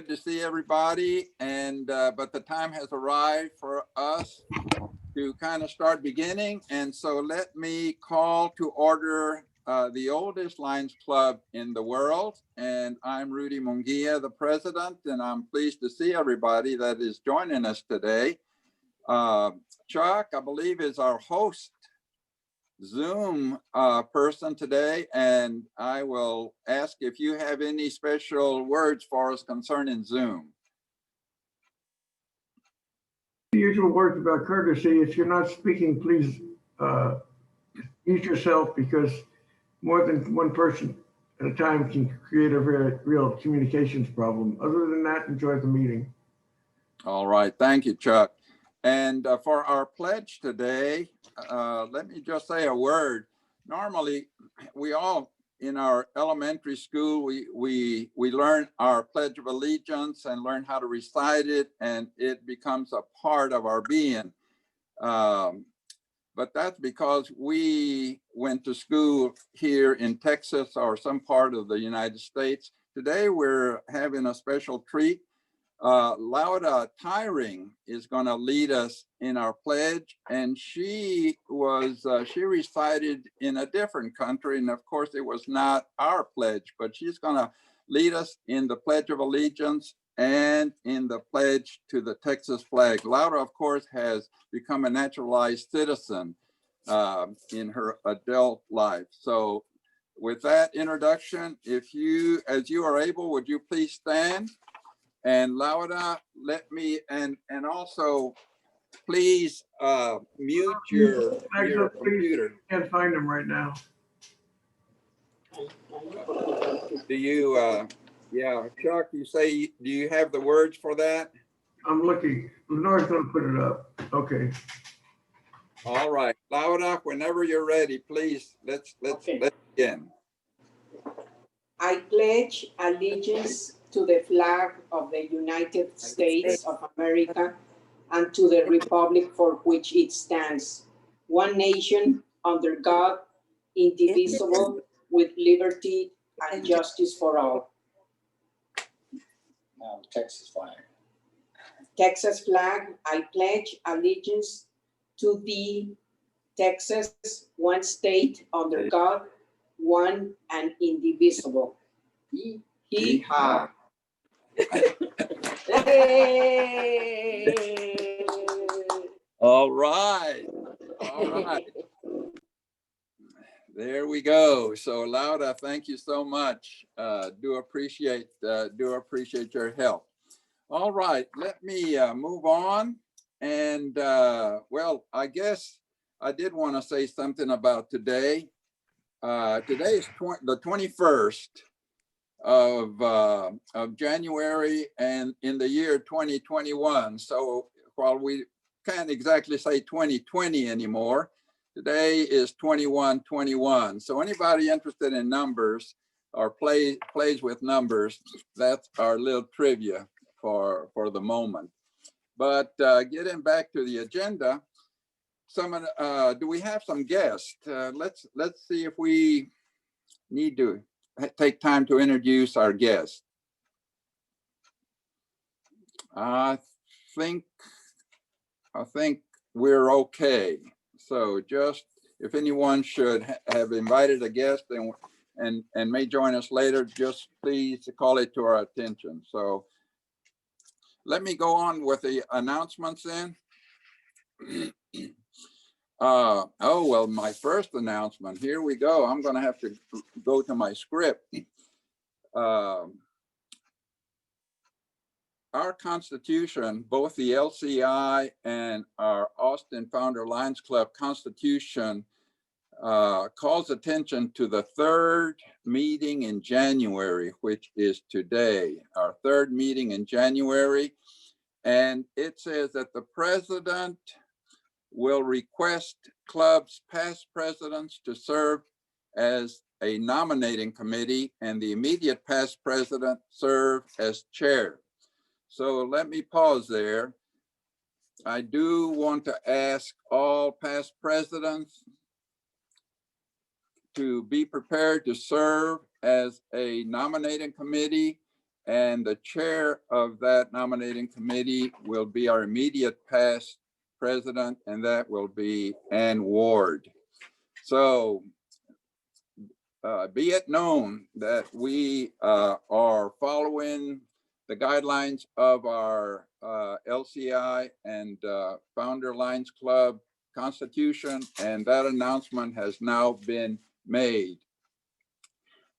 Good to see everybody, and but the time has arrived for us to kind of start beginning, and so let me call to order the oldest Lions Club in the world, and I'm Rudy Munguia, the president, and I'm pleased to see everybody that is joining us today. Uh, Chuck, I believe, is our host Zoom person today, and I will ask if you have any special words for us concerning Zoom. The usual words about courtesy. If you're not speaking, please mute yourself because more than one person at a time can create a very real communications problem. Other than that, enjoy the meeting. All right, thank you, Chuck. And for our pledge today, let me just say a word. Normally, we all in our elementary school, we learn our Pledge of Allegiance and learn how to recite it, and it becomes a part of our being. But that's because we went to school here in Texas or some part of the United States. Today, we're having a special treat. Lauda Tyring is going to lead us in our pledge, and she recited in a different country, and of course it was not our pledge, but she's going to lead us in the Pledge of Allegiance and in the pledge to the Texas flag. Lauda, of course, has become a naturalized citizen in her adult life. So with that introduction, if you, as you are able, would you please stand? And Lauda, let me, and also please mute your computer. Can't find them right now. Do you, yeah, Chuck, you say, do you have the words for that? I'm looking. Lenore's going to put it up. Okay. All right, Lauda, whenever you're ready, please, let's begin. I pledge allegiance to the flag of the United States of America and to the republic for which it stands, one nation, under God, indivisible, with liberty and justice for all. Texas flag. Texas flag, I pledge allegiance to the Texas, one state, under God, one and indivisible. Hee-haw. Hey! All right. There we go. So Lauda, thank you so much. Do appreciate your help. All right, let me move on. And well, I guess I did want to say something about today. Today is the 21st of January and in the year 2021. So while we can't exactly say 2020 anymore, today is 2121. So anybody interested in numbers or plays with numbers, that's our little trivia for the moment. But getting back to the agenda, do we have some guests? Let's see if we need to take time to introduce our guest. I think we're okay. So just if anyone should have invited a guest and may join us later, just please call it to our attention. So let me go on with the announcements then. Oh, well, my first announcement, here we go. I'm going to have to go to my script. Our Constitution, both the LCI and our Austin Founder Lions Club Constitution, calls attention to the third meeting in January, which is today, our third meeting in January. And it says that the president will request clubs' past presidents to serve as a nominating committee and the immediate past president serve as chair. So let me pause there. I do want to ask all past presidents to be prepared to serve as a nominating committee And the chair of that nominating committee will be our immediate past president, and that will be Ann Ward. So be it known that we are following the guidelines of our LCI and Founder Lions Club Constitution, and that announcement has now been made.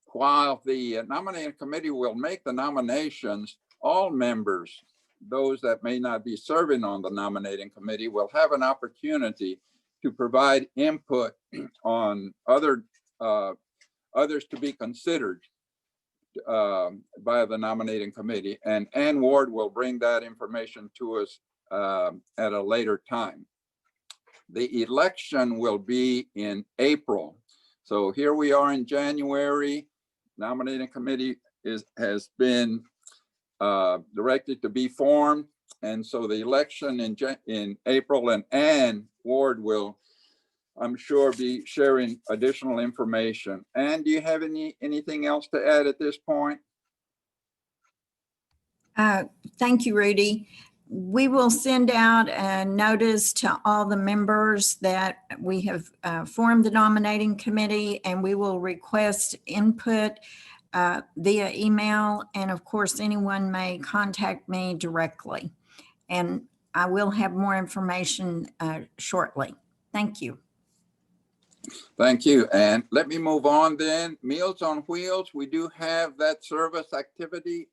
While the nominating committee will make the nominations, all members, those that may not be serving on the nominating committee, will have an opportunity to provide input on others to be considered by the nominating committee. And Ann Ward will bring that information to us at a later time. The election will be in April. So here we are in January. Nominating committee has been directed to be formed. And so the election in April, and Ann Ward will, I'm sure, be sharing additional information. Ann, do you have anything else to add at this point? Thank you, Rudy. We will send out a notice to all the members that we have formed the nominating committee, and we will request input via email. And of course, anyone may contact me directly. And I will have more information shortly. Thank you. Thank you. And let me move on then. Meals on Wheels, we do have that service activity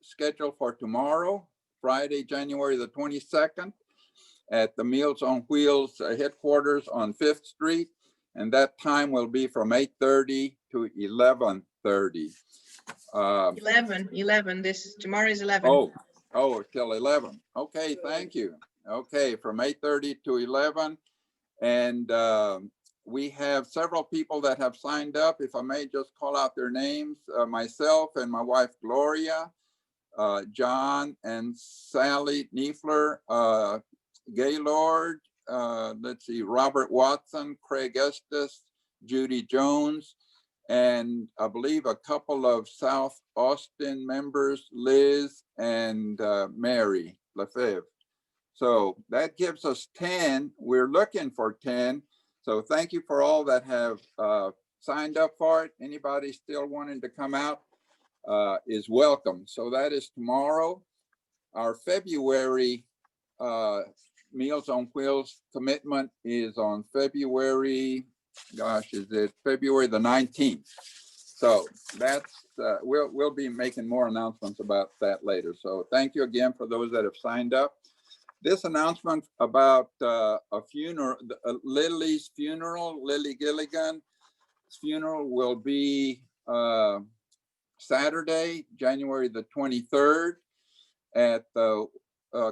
scheduled for tomorrow, Friday, January the 22nd, at the Meals on Wheels headquarters on 5th Street. And that time will be from 8:30 to 11:30. 11, tomorrow is 11. Oh, till 11. Okay, thank you. Okay, from 8:30 to 11. And we have several people that have signed up. If I may just call out their names, myself and my wife, Gloria, John and Sally Niefler, Gaylord, let's see, Robert Watson, Craig Estes, Judy Jones, and I believe a couple of South Austin members, Liz and Mary Lefebvre. So that gives us 10. We're looking for 10. So thank you for all that have signed up for it. Anybody still wanting to come out is welcome. So that is tomorrow. Our February Meals on Wheels commitment is on February, gosh, is it February the 19th? So that's, we'll be making more announcements about that later. So thank you again for those that have signed up. This announcement about a funeral, Lily's funeral, Lily Gilligan's funeral will be Saturday, January the 23rd at the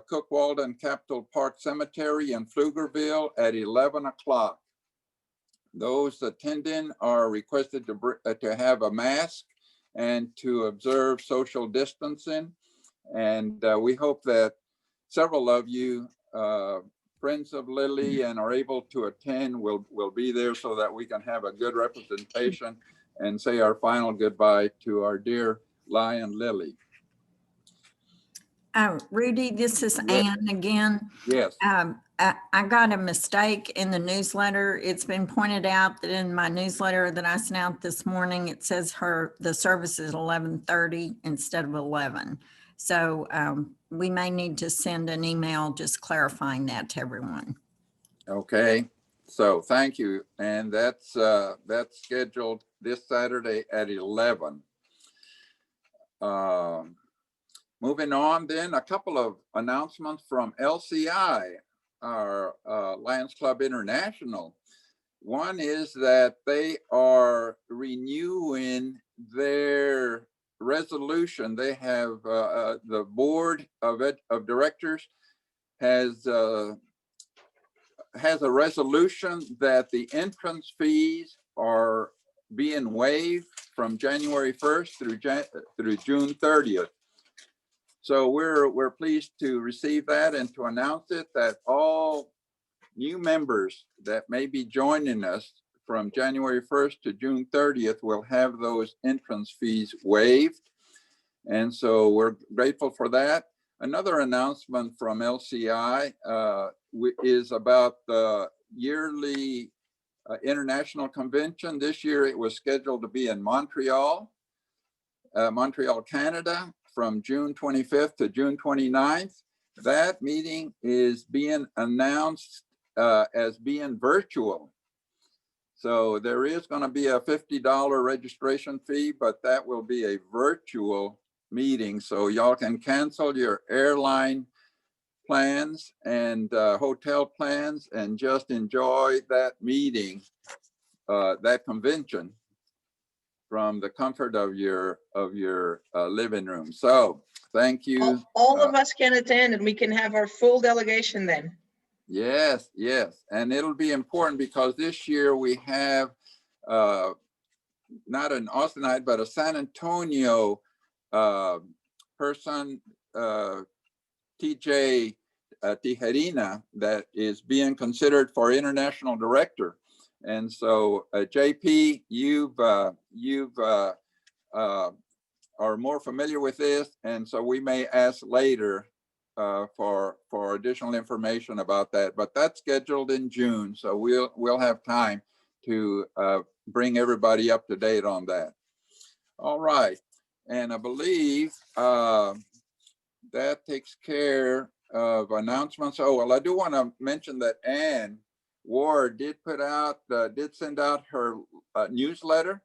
Cook Walden Capitol Park Cemetery in Pflugerville at 11 o'clock. Those attending are requested to have a mask and to observe social distancing. And we hope that several of you, friends of Lily and are able to attend, will be there so that we can have a good representation and say our final goodbye to our dear Lion Lily. Rudy, this is Ann again. Yes. I got a mistake in the newsletter. It's been pointed out that in my newsletter that I sent out this morning, it says the service is 11:30 instead of 11. So we may need to send an email just clarifying that to everyone. Okay. So thank you. And that's scheduled this Saturday at 11. Moving on then, a couple of announcements from LCI, our Lions Club International. One is that they are renewing their resolution. They have the board of directors has a resolution that the entrance fees are being waived from January 1st through June 30th. So we're pleased to receive that and to announce it, that all new members that may be joining us from January 1st to June 30th will have those entrance fees waived. And so we're grateful for that. Another announcement from LCI is about the yearly international convention. This year it was scheduled to be in Montreal, Canada, from June 25th to June 29th. That meeting is being announced as being virtual. So there is going to be a $50 registration fee, but that will be a virtual meeting. So y'all can cancel your airline plans and hotel plans and just enjoy that meeting, that convention, from the comfort of your living room. So thank you. All of us can attend and we can have our full delegation then. Yes, yes. And it'll be important because this year we have not an Austinite, but a San Antonio person, TJ Tijerina, that is being considered for international director. And so JP, you've are more familiar with this, and so we may ask later for additional information about that. But that's scheduled in June, so we'll have time to bring everybody up to date on that. All right, and I believe that takes care of announcements. Oh, well, I do want to mention that Ann Ward did send out her newsletter.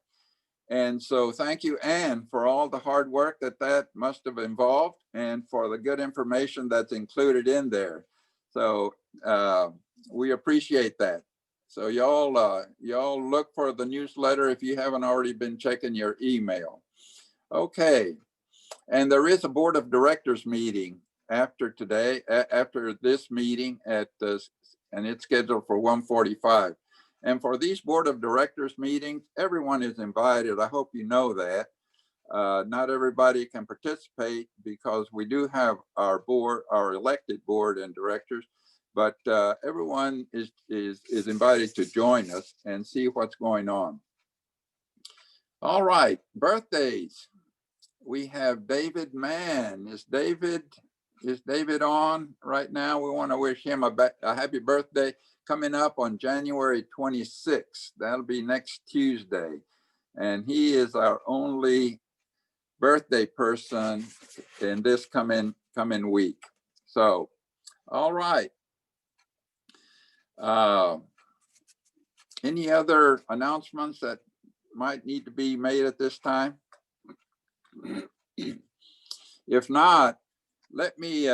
And so thank you, Ann, for all the hard work that must have involved and for the good information that's included in there. So we appreciate that. So y'all look for the newsletter if you haven't already been checking your email. Okay, and there is a board of directors meeting after this meeting and it's scheduled for 1:45. And for these board of directors meetings, everyone is invited. I hope you know that. Not everybody can participate because we do have our elected board and directors, but everyone is invited to join us and see what's going on. All right, birthdays. We have David Mann. Is David on right now? We want to wish him a happy birthday. Coming up on January 26th. That'll be next Tuesday. And he is our only birthday person in this coming week. So, all right. Any other announcements that might need to be made at this time? If not, let me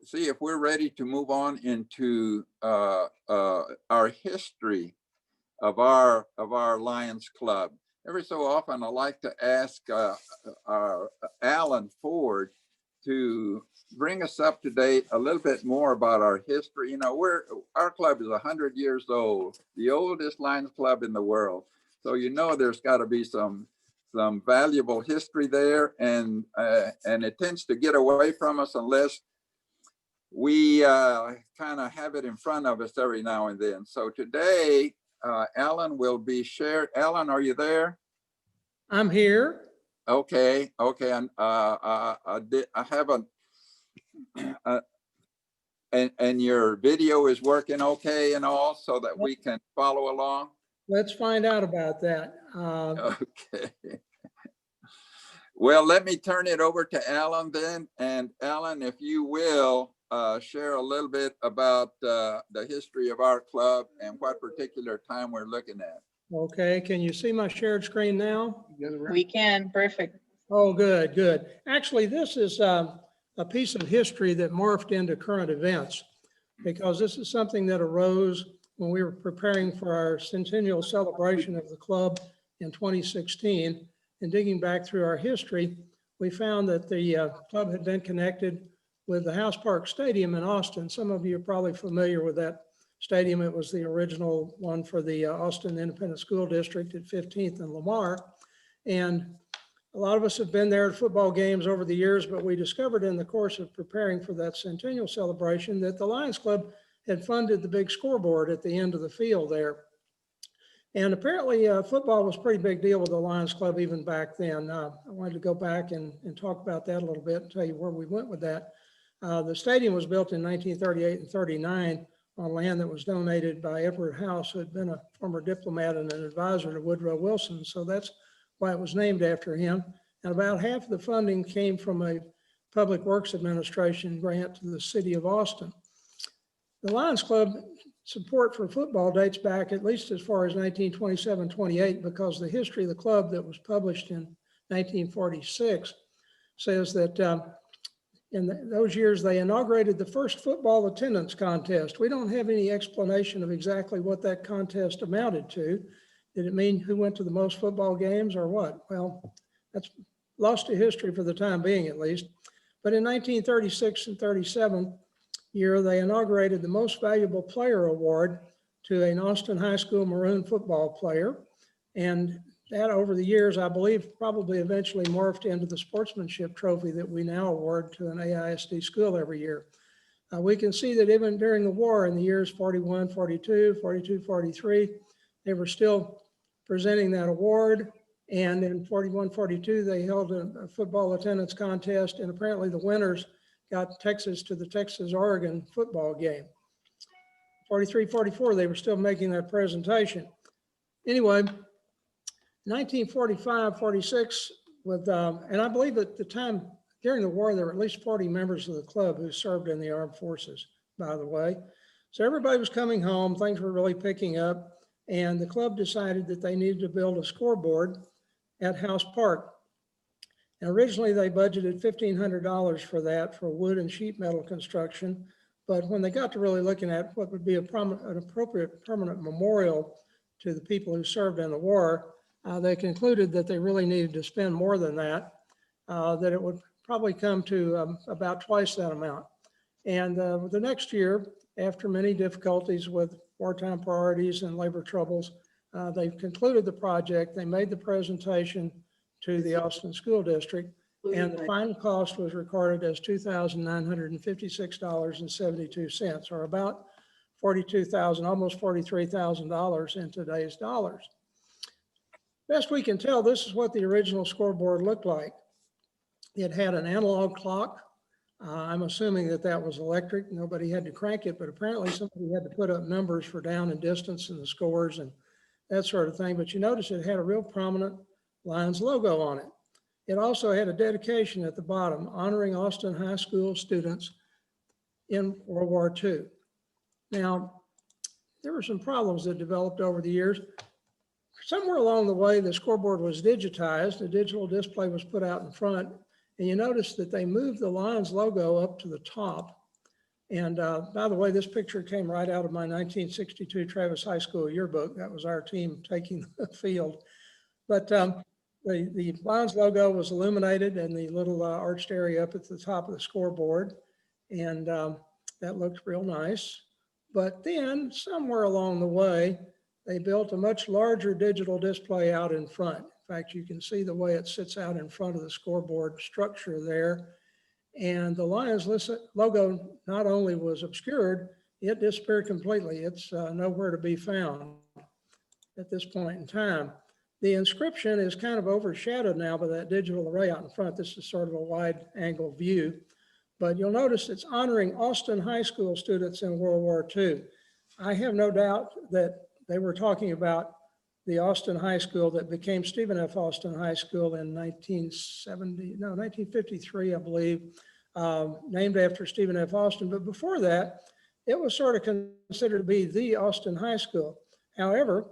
see if we're ready to move on into our history of our Lions Club. Every so often, I like to ask our Alan Ford to bring us up to date a little bit more about our history. You know, our club is 100 years old, the oldest Lions Club in the world. So you know there's got to be some valuable history there, and it tends to get away from us unless we kind of have it in front of us every now and then. So today, Alan will be shared. Alan, are you there? I'm here. Okay. And I haven't, and your video is working okay and all, so that we can follow along. Let's find out about that. Okay. Well, let me turn it over to Alan then. And Alan, if you will, share a little bit about the history of our club and what particular time we're looking at. Okay, can you see my shared screen now? We can, perfect. Oh, good. Actually, this is a piece of history that morphed into current events, because this is something that arose when we were preparing for our centennial celebration of the club in 2016. And digging back through our history, we found that the club had been connected with the House Park Stadium in Austin. Some of you are probably familiar with that stadium. It was the original one for the Austin Independent School District at 15th and Lamar. And a lot of us have been there at football games over the years, but we discovered in the course of preparing for that centennial celebration that the Lions Club had funded the big scoreboard at the end of the field there. And apparently football was a pretty big deal with the Lions Club even back then. I wanted to go back and talk about that a little bit and tell you where we went with that. The stadium was built in 1938 and 39 on land that was donated by Edward House, who had been a former diplomat and an advisor to Woodrow Wilson. So that's why it was named after him. And about half of the funding came from a Public Works Administration grant to the city of Austin. The Lions Club support for football dates back at least as far as 1927-28, because the history of the club that was published in 1946 says that in those years they inaugurated the first football attendance contest. We don't have any explanation of exactly what that contest amounted to. Did it mean who went to the most football games or what? Well, that's lost to history for the time being, at least. But in 1936 and 37 year, they inaugurated the Most Valuable Player Award to an Austin High School Maroon football player. And that over the years, I believe, probably eventually morphed into the sportsmanship trophy that we now award to an AISD school every year. We can see that even during the war in the years 41, 42, 42, 43, they were still presenting that award. And in 41, 42, they held a football attendance contest, and apparently the winners got Texas to the Texas-Oregon football game. 43, 44, they were still making that presentation. Anyway, 1945, 46, and I believe at the time during the war, there were at least 40 members of the club who served in the armed forces, by the way. So everybody was coming home, things were really picking up, and the club decided that they needed to build a scoreboard at House Park. And originally they budgeted $1,500 for that for wood and sheet metal construction. But when they got to really looking at what would be an appropriate permanent memorial to the people who served in the war, they concluded that they really needed to spend more than that, that it would probably come to about twice that amount. And the next year, after many difficulties with wartime priorities and labor troubles, they concluded the project. They made the presentation to the Austin School District, and the final cost was recorded as $2,956.72, or about $42,000, almost $43,000 in today's dollars. Best we can tell, this is what the original scoreboard looked like. It had an analog clock. I'm assuming that that was electric. Nobody had to crank it, but apparently somebody had to put up numbers for down and distance and the scores and that sort of thing. But you notice it had a real prominent Lions logo on it. It also had a dedication at the bottom honoring Austin High School students in World War II. Now, there were some problems that developed over the years. Somewhere along the way, the scoreboard was digitized. A digital display was put out in front, and you notice that they moved the Lions logo up to the top. And by the way, this picture came right out of my 1962 Travis High School yearbook. That was our team taking the field. But the Lions logo was illuminated in the little arched area up at the top of the scoreboard. And that looked real nice. But then somewhere along the way, they built a much larger digital display out in front. In fact, you can see the way it sits out in front of the scoreboard structure there. And the Lions logo not only was obscured, it disappeared completely. It's nowhere to be found at this point in time. The inscription is kind of overshadowed now by that digital array out in front. This is sort of a wide angle view, but you'll notice it's honoring Austin High School students in World War II. I have no doubt that they were talking about the Austin High School that became Stephen F. Austin High School in 1953, I believe, named after Stephen F. Austin. But before that, it was sort of considered to be the Austin High School. However,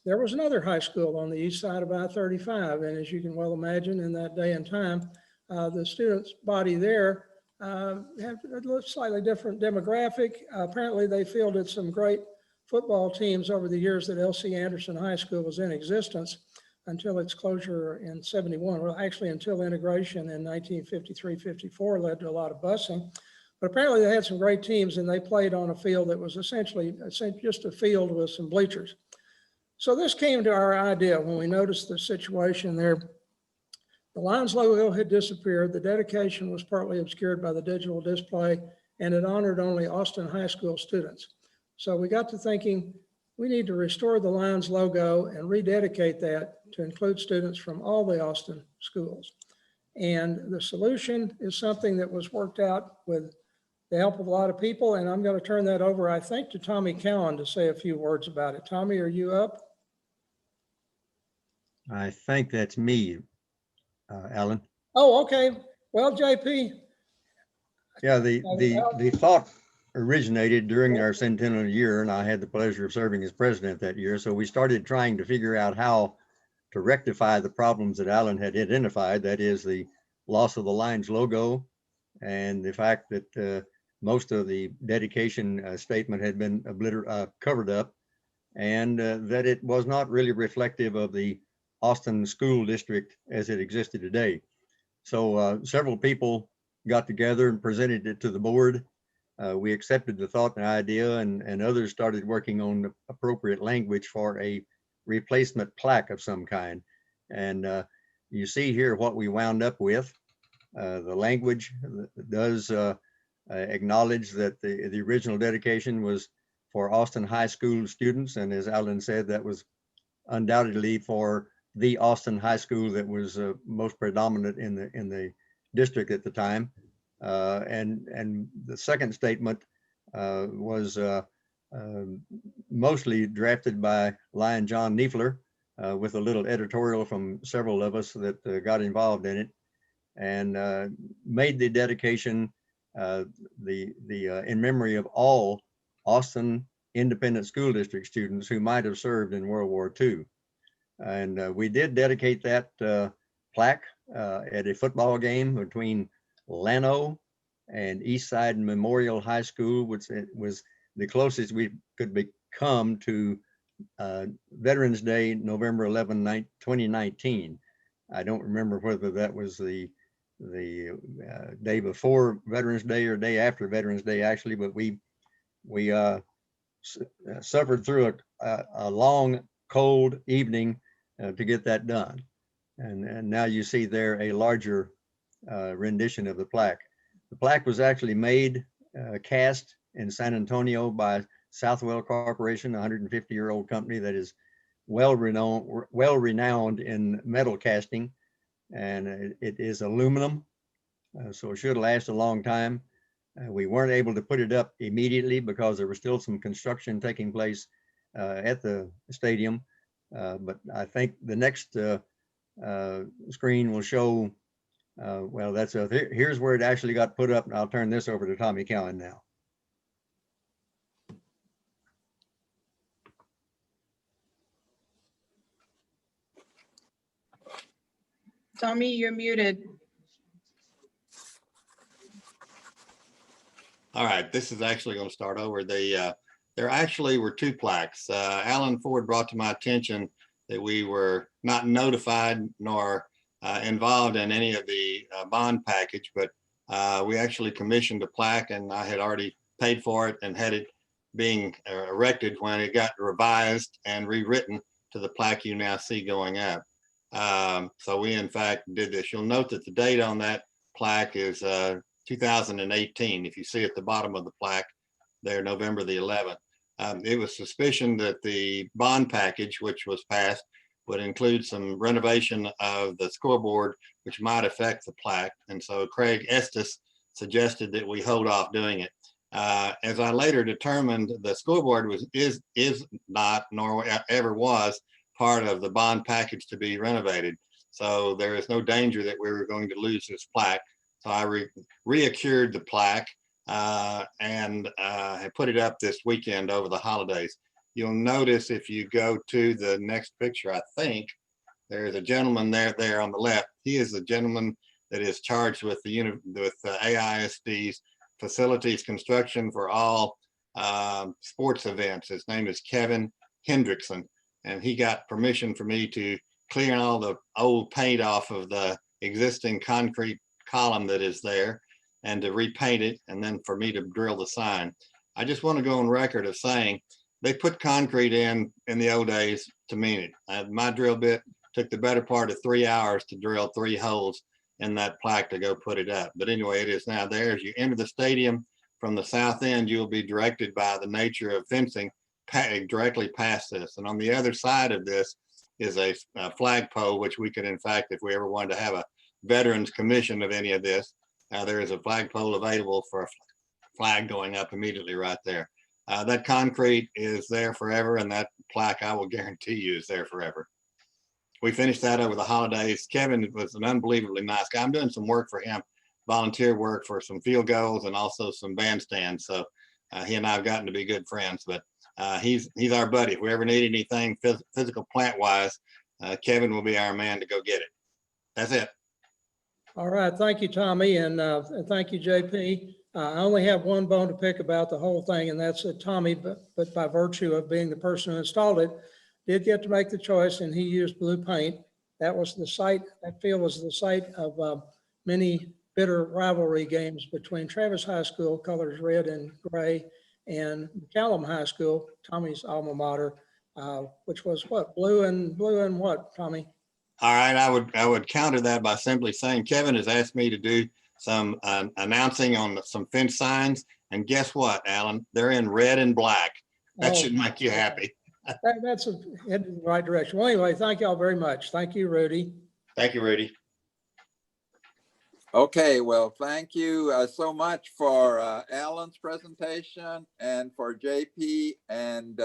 there was another high school on the east side of I-35. And as you can well imagine, in that day and time, the students' body there had a slightly different demographic. Apparently, they fielded some great football teams over the years that L.C. Anderson High School was in existence until its closure in 71. Well, actually until integration in 1953-54 led to a lot of busing. But apparently they had some great teams and they played on a field that was essentially just a field with some bleachers. So this came to our idea when we noticed the situation there. The Lions logo had disappeared. The dedication was partly obscured by the digital display, and it honored only Austin High School students. So we got to thinking, we need to restore the Lions logo and rededicate that to include students from all the Austin schools. And the solution is something that was worked out with the help of a lot of people. And I'm going to turn that over, I think, to Tommy Cowan to say a few words about it. Tommy, are you up? I think that's me, Alan. Oh, okay. Well, JP. Yeah, the thought originated during our centennial year, and I had the pleasure of serving as president that year. So we started trying to figure out how to rectify the problems that Alan had identified, that is the loss of the Lions logo and the fact that most of the dedication statement had been covered up, and that it was not really reflective of the Austin school district as it existed today. So several people got together and presented it to the board. We accepted the thought and idea, and others started working on the appropriate language for a replacement plaque of some kind. And you see here what we wound up with. The language does acknowledge that the original dedication was for Austin High School students. And as Alan said, that was undoubtedly for the Austin High School that was most predominant in the district at the time. And the second statement was mostly drafted by Lion John Niefler with a little editorial from several of us that got involved in it, and made the dedication in memory of all Austin Independent School District students who might have served in World War II. And we did dedicate that plaque at a football game between Llano and Eastside Memorial High School, which was the closest we could become to Veterans Day, November 11, 2019. I don't remember whether that was the day before Veterans Day or day after Veterans Day, actually, but we suffered through a long, cold evening to get that done. And now you see there a larger rendition of the plaque. The plaque was actually made, cast in San Antonio by Southwell Corporation, a 150-year-old company that is well renowned in metal casting, and it is aluminum, so it should last a long time. We weren't able to put it up immediately because there was still some construction taking place at the stadium, but I think the next screen will show, well, here's where it actually got put up, and I'll turn this over to Tommy Cowan now. Tommy, you're muted. All right, this is actually going to start over. There actually were two plaques. Alan Ford brought to my attention that we were not notified nor involved in any of the bond package, but we actually commissioned a plaque, and I had already paid for it and had it being erected when it got revised and rewritten to the plaque you now see going up. So we in fact did this. You'll note that the date on that plaque is 2018. If you see at the bottom of the plaque there, November the 11th. It was suspicion that the bond package, which was passed, would include some renovation of the scoreboard, which might affect the plaque. And so Craig Estes suggested that we hold off doing it. As I later determined, the scoreboard is not, nor ever was, part of the bond package to be renovated. So there is no danger that we were going to lose this plaque. So I reaccured the plaque and I put it up this weekend over the holidays. You'll notice if you go to the next picture, I think there's a gentleman there on the left. He is the gentleman that is charged with AISD's facilities construction for all sports events. His name is Kevin Hendrickson, and he got permission for me to clear all the old paint off of the existing concrete column that is there and to repaint it, and then for me to drill the sign. I just want to go on record of saying they put concrete in the old days to mean it. My drill bit took the better part of 3 hours to drill 3 holes in that plaque to go put it up. But anyway, it is now there. As you enter the stadium from the south end, you'll be directed by the nature of fencing directly past this. And on the other side of this is a flagpole, which we could, in fact, if we ever wanted to have a Veterans Commission of any of this, there is a flagpole available for a flag going up immediately right there. That concrete is there forever, and that plaque, I will guarantee you, is there forever. We finished that over the holidays. Kevin was an unbelievably nice guy. I'm doing some work for him, volunteer work for some field goals and also some bandstands. So he and I have gotten to be good friends, but he's our buddy. If we ever need anything physical plant wise, Kevin will be our man to go get it. That's it. All right, thank you, Tommy, and thank you, JP. I only have one bone to pick about the whole thing, and that's that Tommy, but by virtue of being the person who installed it, did get to make the choice, and he used blue paint. That was the site, that field was the site of many bitter rivalry games between Travis High School, colors red and gray, and McCallum High School, Tommy's alma mater, which was what, blue and what, Tommy? All right, I would counter that by simply saying Kevin has asked me to do some announcing on some fence signs, and guess what, Alan? They're in red and black. That should make you happy. That's heading in the right direction. Well, anyway, thank y'all very much. Thank you, Rudy. Thank you, Rudy. Okay, well, thank you so much for Alan's presentation and for JP and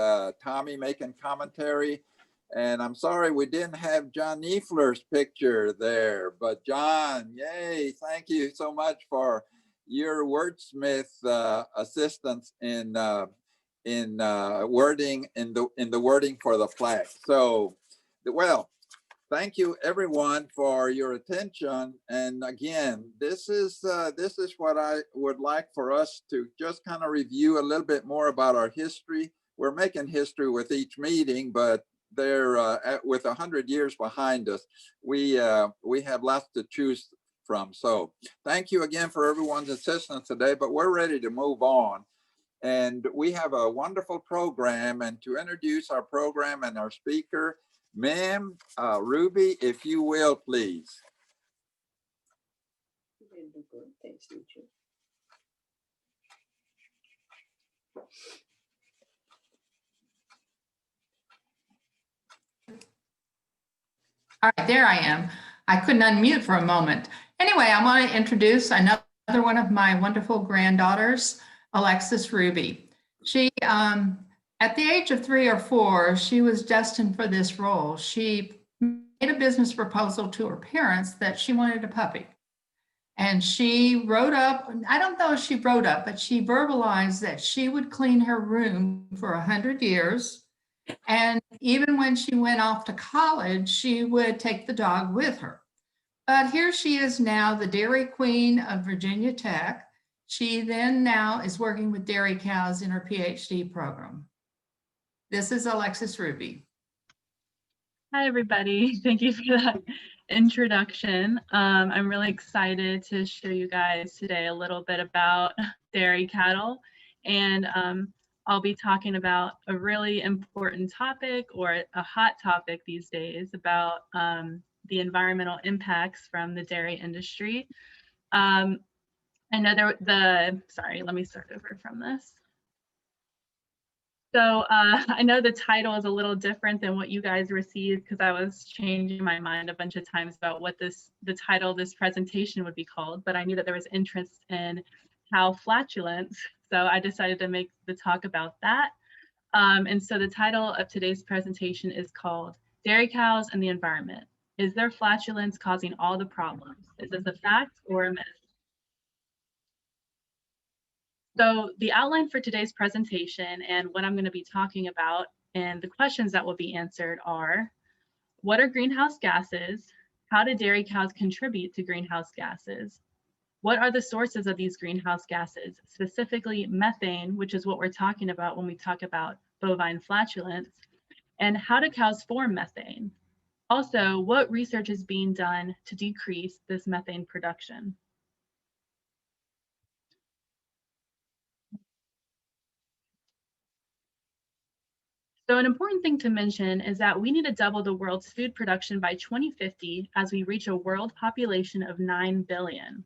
Tommy making commentary. And I'm sorry we didn't have John Niefler's picture there, but John, yay, thank you so much for your wordsmith assistance in wording, in the wording for the flag. So, well, thank you everyone for your attention. And again, this is what I would like for us to just kind of review a little bit more about our history. We're making history with each meeting, but they're with 100 years behind us, we have lots to choose from. So thank you again for everyone's assistance today, but we're ready to move on. And we have a wonderful program, and to introduce our program and our speaker, Ma'am Hriuby, if you will, please. Thanks, teacher. All right, there I am. I couldn't unmute for a moment. Anyway, I want to introduce another one of my wonderful granddaughters, Alexis Hriuby. She, at the age of 3 or 4, she was destined for this role. She made a business proposal to her parents that she wanted a puppy. And she wrote up, I don't know if she wrote up, but she verbalized that she would clean her room for 100 years. And even when she went off to college, she would take the dog with her. But here she is now, the dairy queen of Virginia Tech. She then now is working with dairy cows in her PhD program. This is Alexis Hriuby. Hi, everybody. Thank you for that introduction. I'm really excited to show you guys today a little bit about dairy cattle. And I'll be talking about a really important topic, or a hot topic these days, about the environmental impacts from the dairy industry. I know sorry, let me start over from this. So I know the title is a little different than what you guys received, because I was changing my mind a bunch of times about what the title of this presentation would be called, but I knew that there was interest in cow flatulence. So I decided to make the talk about that. And so the title of today's presentation is called Dairy Cows and the Environment. Is their flatulence causing all the problems? Is this a fact or a myth? So the outline for today's presentation and what I'm going to be talking about and the questions that will be answered are: what are greenhouse gases? How do dairy cows contribute to greenhouse gases? What are the sources of these greenhouse gases, specifically methane, which is what we're talking about when we talk about bovine flatulence, and how do cows form methane? Also, what research is being done to decrease this methane production? So an important thing to mention is that we need to double the world's food production by 2050 as we reach a world population of 9 billion.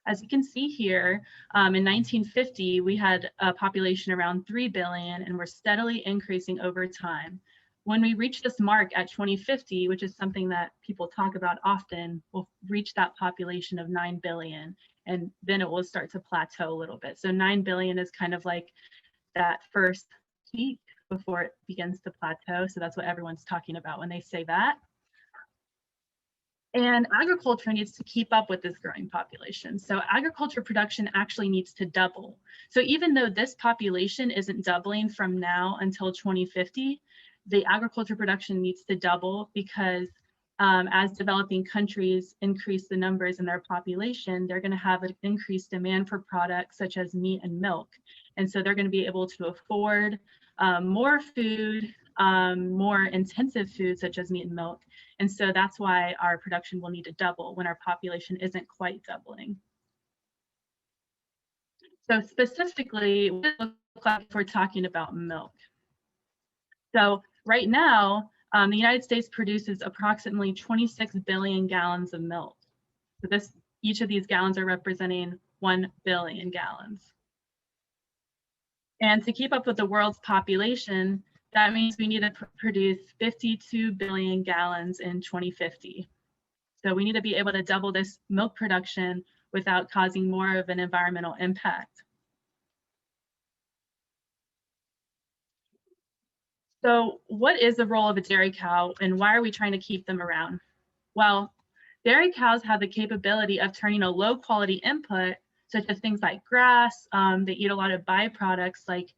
As you can see here, in 1950, we had a population around 3 billion, and we're steadily increasing over time. When we reach this mark at 2050, which is something that people talk about often, we'll reach that population of 9 billion, and then it will start to plateau a little bit. So 9 billion is kind of like that first peak before it begins to plateau. So that's what everyone's talking about when they say that. And agriculture needs to keep up with this growing population. So agriculture production actually needs to double. So even though this population isn't doubling from now until 2050, the agriculture production needs to double because as developing countries increase the numbers in their population, they're going to have an increased demand for products such as meat and milk. And so they're going to be able to afford more food, more intensive food such as meat and milk. And so that's why our production will need to double when our population isn't quite doubling. So specifically, what does it look like if we're talking about milk? So right now, the United States produces approximately 26 billion gallons of milk. So each of these gallons are representing 1 billion gallons. And to keep up with the world's population, that means we need to produce 52 billion gallons in 2050. So we need to be able to double this milk production without causing more of an environmental impact. So what is the role of a dairy cow and why are we trying to keep them around? Well, dairy cows have the capability of turning a low quality input, such as things like grass. They eat a lot of byproducts like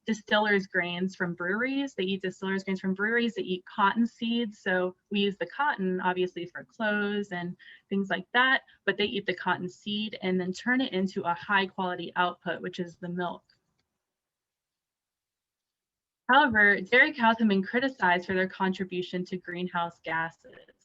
distillers grains from breweries. They eat distillers grains from breweries. They eat cotton seeds. So we use the cotton obviously for clothes and things like that, but they eat the cotton seed and then turn it into a high quality output, which is the milk. However, dairy cows have been criticized for their contribution to greenhouse gases.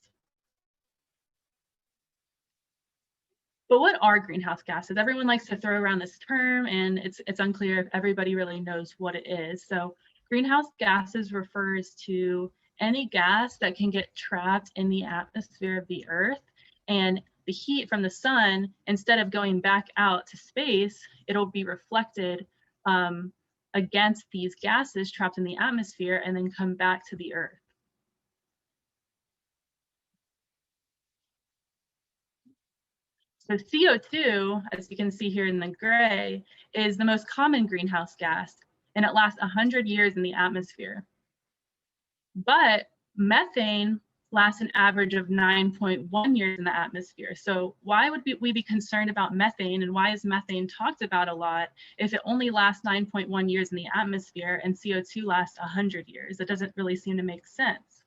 But what are greenhouse gases? Everyone likes to throw around this term and it's unclear if everybody really knows what it is. So greenhouse gases refers to any gas that can get trapped in the atmosphere of the earth, and the heat from the sun, instead of going back out to space, it'll be reflected against these gases trapped in the atmosphere and then come back to the earth. So CO2, as you can see here in the gray, is the most common greenhouse gas, and it lasts 100 years in the atmosphere. But methane lasts an average of 9.1 years in the atmosphere. So why would we be concerned about methane, and why is methane talked about a lot if it only lasts 9.1 years in the atmosphere and CO2 lasts 100 years? It doesn't really seem to make sense.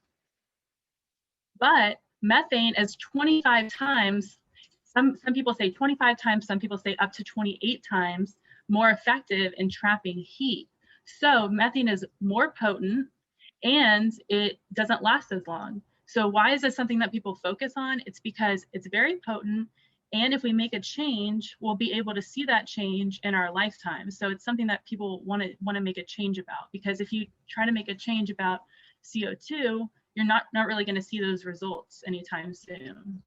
But methane is 25 times, some people say 25 times, some people say up to 28 times more effective in trapping heat. So methane is more potent and it doesn't last as long. So why is this something that people focus on? It's because it's very potent, and if we make a change, we'll be able to see that change in our lifetime. So it's something that people want to make a change about, because if you try to make a change about CO2, you're not really going to see those results anytime soon.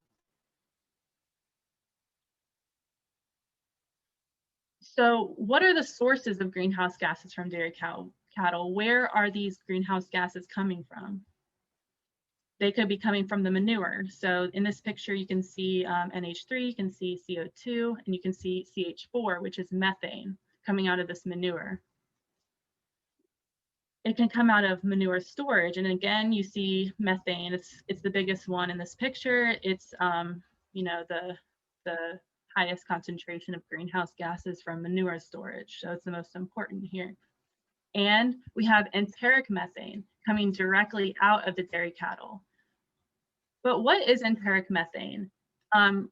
So what are the sources of greenhouse gases from dairy cattle? Where are these greenhouse gases coming from? They could be coming from the manure. So in this picture, you can see NH3, you can see CO2, and you can see CH4, which is methane coming out of this manure. It can come out of manure storage. And again, you see methane, it's the biggest one in this picture. It's you know, the highest concentration of greenhouse gases from manure storage. So it's the most important here. And we have enteric methane coming directly out of the dairy cattle. But what is enteric methane?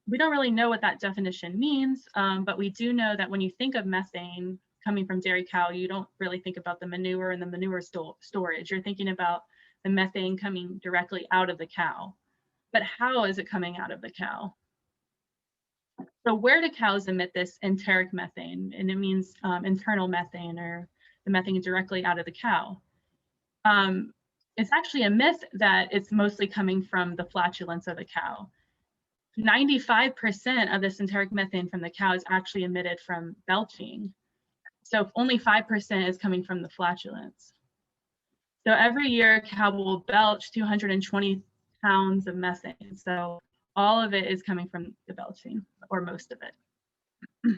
We don't really know what that definition means, but we do know that when you think of methane coming from dairy cow, you don't really think about the manure and the manure storage. You're thinking about the methane coming directly out of the cow. But how is it coming out of the cow? So where do cows emit this enteric methane? And it means internal methane, or the methane directly out of the cow. It's actually a myth that it's mostly coming from the flatulence of the cow. 95% of this enteric methane from the cow is actually emitted from belching. So only 5% is coming from the flatulence. So every year, a cow will belch 220 pounds of methane. So all of it is coming from the belching, or most of it.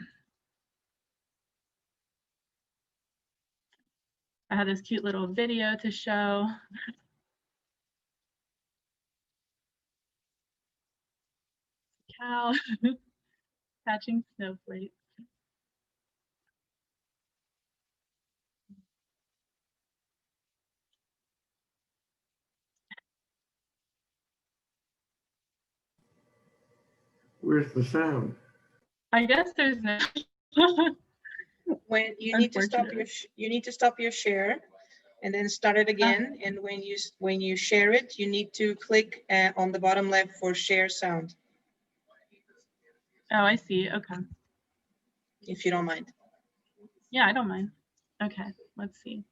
I have this cute little video to show. Cow catching snowflakes. Where's the sound? I guess there's no. When you need to stop Unfortunately. you need to stop your share and then start it again. And when you share it, you need to click on the bottom left for share sound, Oh, I see. Okay. if you don't mind. Yeah, I don't mind. Okay, let's see.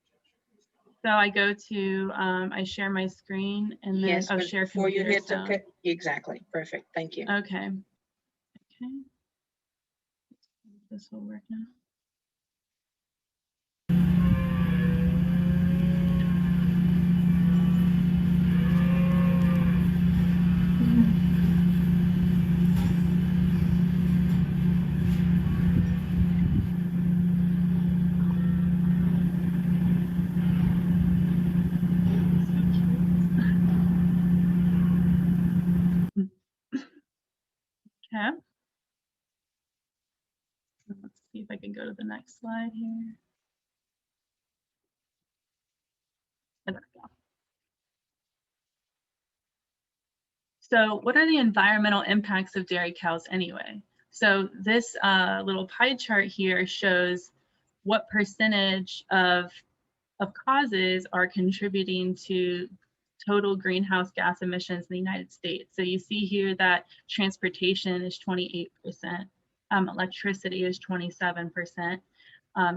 So I go to, I share my screen and then, Yes, oh, but share before you computer hit sound. okay, exactly, perfect, thank you. Okay. Okay. This will work now. Okay. Let's see if I can go to the next slide here. There we go. So what are the environmental impacts of dairy cows anyway? So this little pie chart here shows what percentage of causes are contributing to total greenhouse gas emissions in the United States. So you see here that transportation is 28%, electricity is 27%,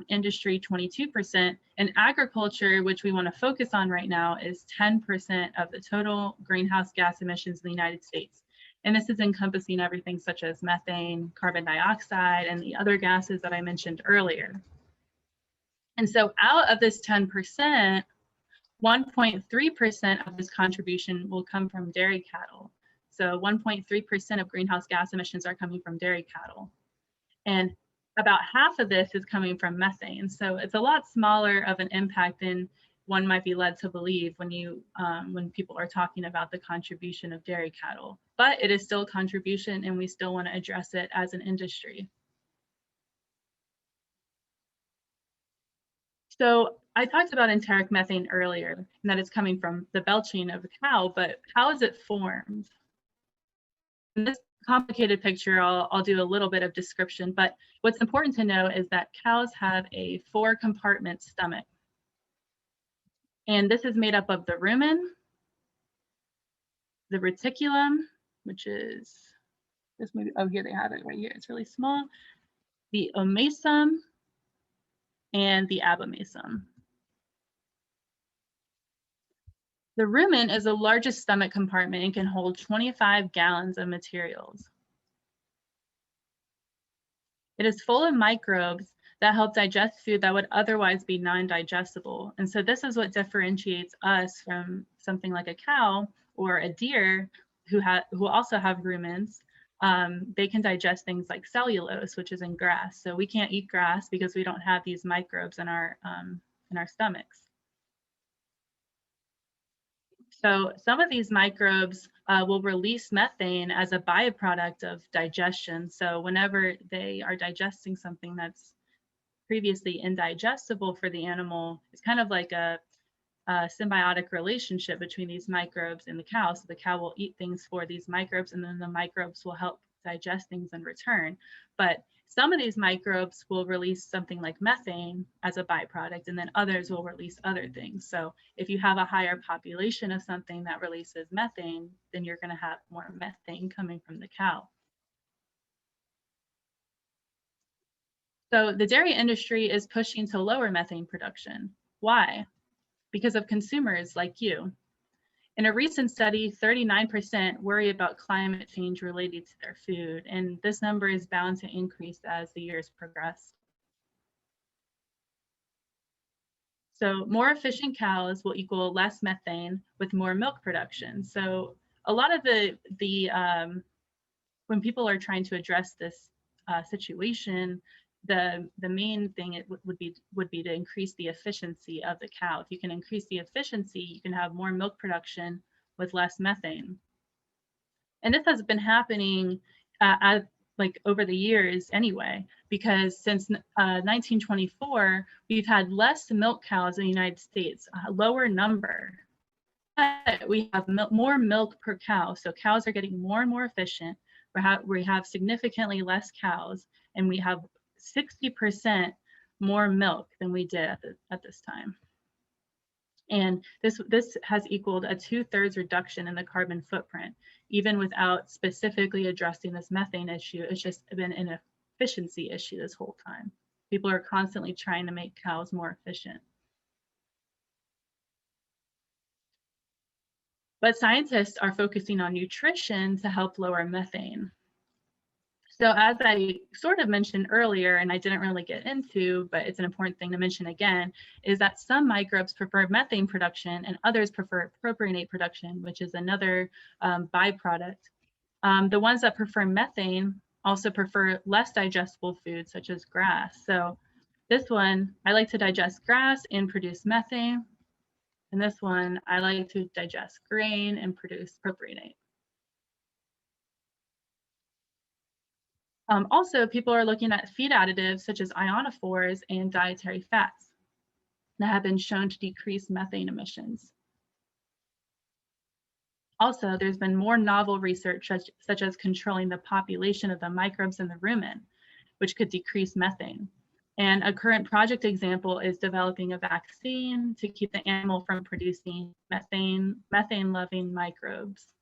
industry 22%, and agriculture, which we want to focus on right now, is 10% of the total greenhouse gas emissions in the United States. And this is encompassing everything such as methane, carbon dioxide, and the other gases that I mentioned earlier. And so out of this 10%, 1.3% of this contribution will come from dairy cattle. So 1.3% of greenhouse gas emissions are coming from dairy cattle. And about half of this is coming from methane. So it's a lot smaller of an impact than one might be led to believe when people are talking about the contribution of dairy cattle. But it is still a contribution, and we still want to address it as an industry. So I talked about enteric methane earlier, and that it's coming from the belching of the cow, but how is it formed? In this complicated picture, I'll do a little bit of description, but what's important to know is that cows have a 4-compartment stomach. And this is made up of the rumen, the reticulum, which is this maybe, oh, here they have it right here, it's really small, the omasum, and the abomasum. The rumen is the largest stomach compartment and can hold 25 gallons of materials. It is full of microbes that help digest food that would otherwise be non-digestible. And so this is what differentiates us from something like a cow or a deer who also have rumens. They can digest things like cellulose, which is in grass. So we can't eat grass because we don't have these microbes in our stomachs. So some of these microbes will release methane as a byproduct of digestion. So whenever they are digesting something that's previously indigestible for the animal, it's kind of like a symbiotic relationship between these microbes and the cow. So the cow will eat things for these microbes, and then the microbes will help digest things in return. But some of these microbes will release something like methane as a byproduct, and then others will release other things. So if you have a higher population of something that releases methane, then you're going to have more methane coming from the cow. So the dairy industry is pushing to lower methane production. Why? Because of consumers like you. In a recent study, 39% worry about climate change related to their food, and this number is bound to increase as the years progress. So more efficient cows will equal less methane with more milk production. So a lot of when people are trying to address this situation, the main thing would be to increase the efficiency of the cow. If you can increase the efficiency, you can have more milk production with less methane. And this has been happening like over the years anyway, because since 1924, we've had less milk cows in the United States, a lower number. But we have more milk per cow. So cows are getting more and more efficient. We have significantly less cows, and we have 60% more milk than we did at this time. And this has equaled a 2/3 reduction in the carbon footprint, even without specifically addressing this methane issue. It's just been an efficiency issue this whole time. People are constantly trying to make cows more efficient. But scientists are focusing on nutrition to help lower methane. So as I sort of mentioned earlier, and I didn't really get into, but it's an important thing to mention again, is that some microbes prefer methane production and others prefer propionate production, which is another byproduct. The ones that prefer methane also prefer less digestible foods such as grass. So this one, I like to digest grass and produce methane. And this one, I like to digest grain and produce propionate. Also, people are looking at feed additives such as ionophores and dietary fats that have been shown to decrease methane emissions. Also, there's been more novel research such as controlling the population of the microbes in the rumen, which could decrease methane. And a current project example is developing a vaccine to keep the animal from producing methane-loving microbes.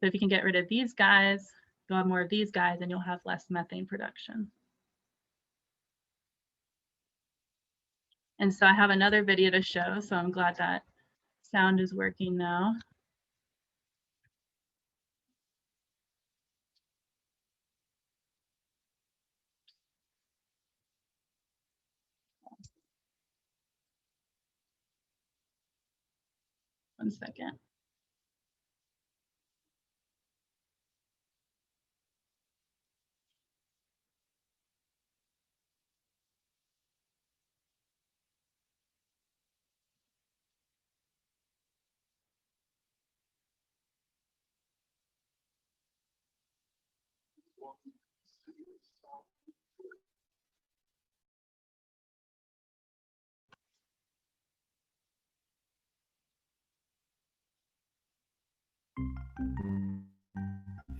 So if you can get rid of these guys, you'll have more of these guys and you'll have less methane production. And so I have another video to show, so I'm glad that sound is working now. One second.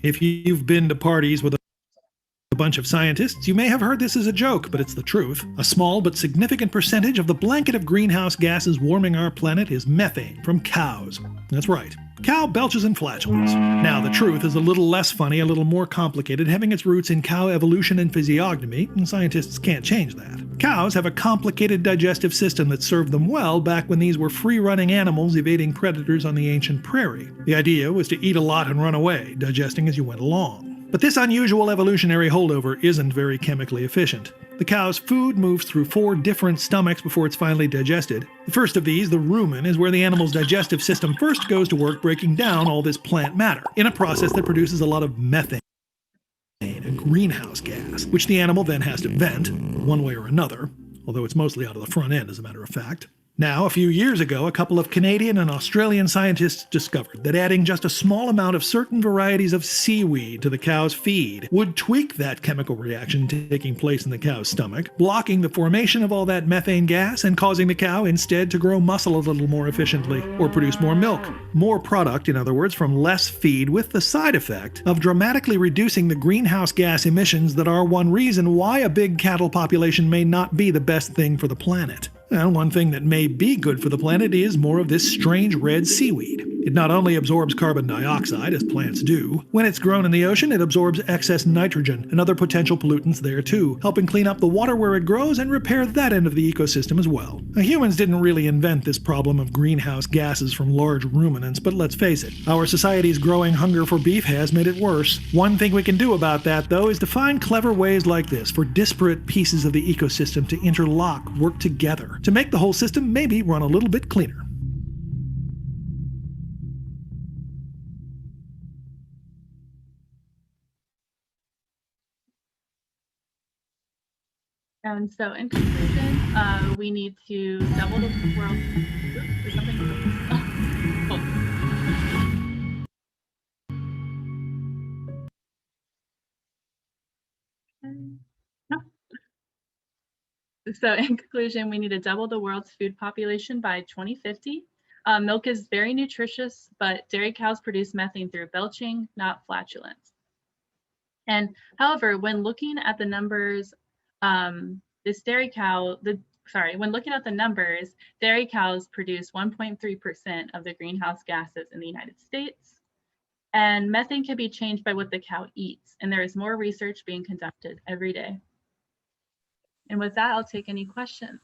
If you've been to parties with a bunch of scientists, you may have heard this as a joke, but it's the truth. A small but significant percentage of the blanket of greenhouse gases warming our planet is methane from cows. That's right. Cow belches and flatulence. Now, the truth is a little less funny, a little more complicated, having its roots in cow evolution and physiognomy, and scientists can't change that. Cows have a complicated digestive system that served them well back when these were free-running animals evading predators on the ancient prairie. The idea was to eat a lot and run away, digesting as you went along. But this unusual evolutionary holdover isn't very chemically efficient. The cow's food moves through 4 different stomachs before it's finally digested. The first of these, the rumen, is where the animal's digestive system first goes to work breaking down all this plant matter in a process that produces a lot of methane, a greenhouse gas, which the animal then has to vent, one way or another, although it's mostly out of the front end, as a matter of fact. Now, a few years ago, a couple of Canadian and Australian scientists discovered that adding just a small amount of certain varieties of seaweed to the cow's feed would tweak that chemical reaction taking place in the cow's stomach, blocking the formation of all that methane gas and causing the cow instead to grow muscle a little more efficiently, or produce more milk. More product, in other words, from less feed, with the side effect of dramatically reducing the greenhouse gas emissions that are one reason why a big cattle population may not be the best thing for the planet. And one thing that may be good for the planet is more of this strange red seaweed. It not only absorbs carbon dioxide, as plants do, when it's grown in the ocean, it absorbs excess nitrogen and other potential pollutants there too, helping clean up the water where it grows and repair that end of the ecosystem as well. Now, humans didn't really invent this problem of greenhouse gases from large ruminants, but let's face it, our society's growing hunger for beef has made it worse. One thing we can do about that, though, is to find clever ways like this for disparate pieces of the ecosystem to interlock, work together, to make the whole system maybe run a little bit cleaner. And so in conclusion, we need to double the world. Oops, is something? Oh. No. So in conclusion, we need to double the world's food population by 2050. Milk is very nutritious, but dairy cows produce methane through belching, not flatulence. And however, when looking at the numbers, when looking at the numbers, dairy cows produce 1.3% of the greenhouse gases in the United States. And methane can be changed by what the cow eats. And there is more research being conducted every day. And with that, I'll take any questions.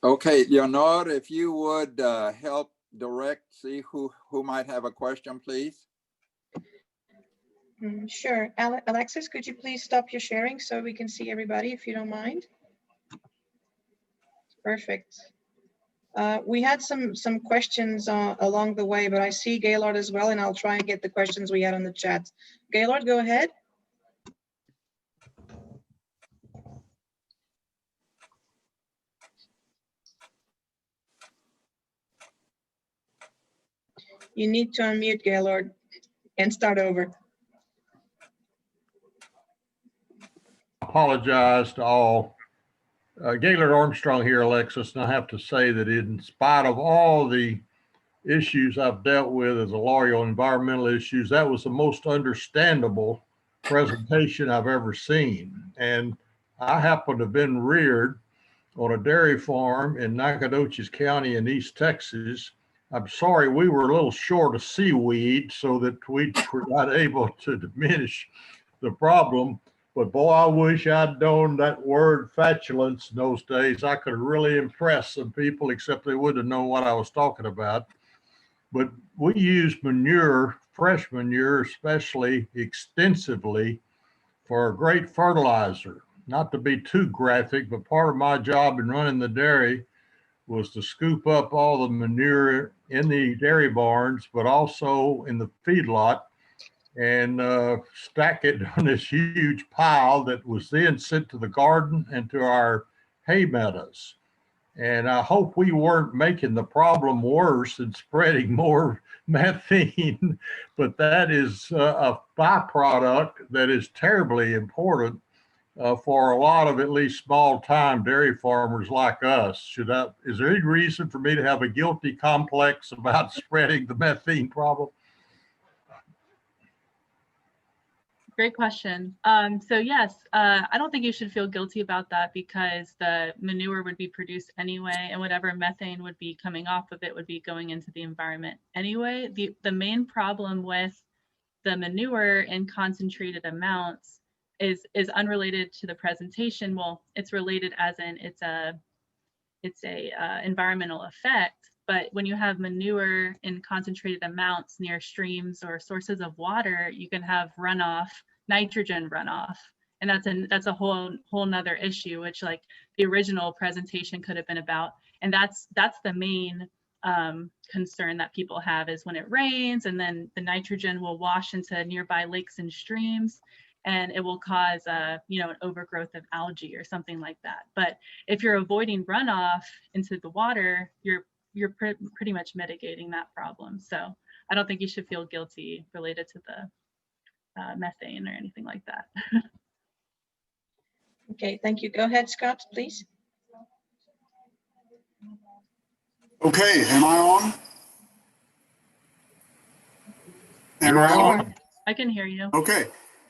Okay, Leonor, if you would help see who might have a question, please. Sure. Alexis, could you please stop your sharing so we can see everybody, if you don't mind? Perfect. We had some questions along the way, but I see Gaylord as well, and I'll try and get the questions we had on the chat. Gaylord, go ahead. You need to unmute, Gaylord, and start over. Apologize to all. Gaylord Armstrong here, Alexis, and I have to say that in spite of all the issues I've dealt with as a lawyer on environmental issues, that was the most understandable presentation I've ever seen. And I happen to have been reared on a dairy farm in Nacogdoches County in East Texas. I'm sorry, we were a little short of seaweed so that we were not able to diminish the problem. But boy, I wish I'd known that word flatulence in those days. I could really impress some people, except they wouldn't have known what I was talking about. But we use manure, fresh manure, especially extensively for a great fertilizer. Not to be too graphic, but part of my job in running the dairy was to scoop up all the manure in the dairy barns, but also in the feedlot, and stack it on this huge pile that was then sent to the garden and to our hay meadows. And I hope we weren't making the problem worse and spreading more methane, but that is a byproduct that is terribly important for a lot of at least small-time dairy farmers like us. Is there any reason for me to have a guilty complex about spreading the methane problem? Great question. So yes, I don't think you should feel guilty about that because the manure would be produced anyway, and whatever methane would be coming off of it would be going into the environment anyway. The main problem with the manure in concentrated amounts is unrelated to the presentation. Well, it's related as in it's a environmental effect. But when you have manure in concentrated amounts near streams or sources of water, you can have runoff, nitrogen runoff. And that's a whole nother issue, which like the original presentation could have been about. And that's the main concern that people have is when it rains and then the nitrogen will wash into nearby lakes and streams, and it will cause an overgrowth of algae or something like that. But if you're avoiding runoff into the water, you're pretty much mitigating that problem. So I don't think you should feel guilty related to the methane or anything like that. Okay, thank you. Go ahead, Scott, please. Okay, am I on? Am I on? I can hear you. Okay.